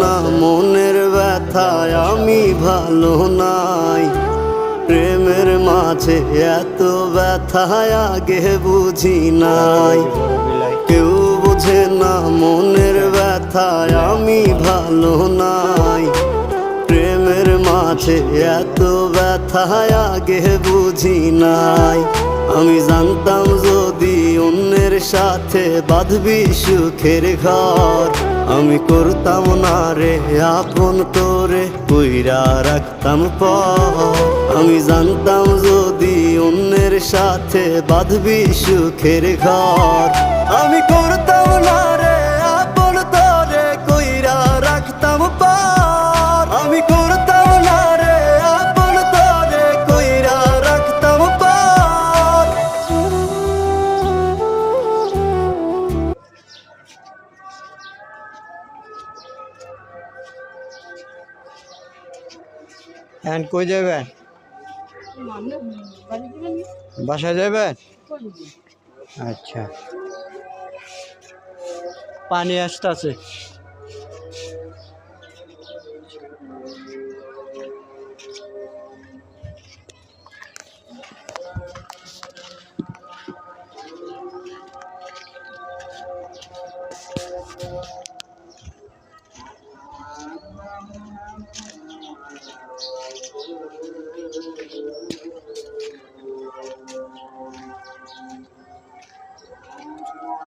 না মনের ব্যথায় আমি ভালো নাই। প্রেমের মাঝে এত ব্যথায় আগে বুঝি নাই। কেউ বোঝে না মনের ব্যথায় আমি ভালো নাই। প্রেমের মাঝে এত ব্যথায় আগে বুঝি নাই। আমি জানতাম যদি অন্যের সাথে বাঁধবি সুখের ঘর, আমি করতাম না রে আপন তোরে কইরা রাখতাম পর। আমি জানতাম যদি অন্যের সাথে বাঁধবি সুখের ঘর, আমি করতাম না রে আপন তোরে কইরা রাখতাম পর। আমি করতাম না রে আপন তোরে কইরা রাখতাম পর। এখন কই যাবেন? বাসায় যাবেন? আচ্ছা, পানি আসতেছে।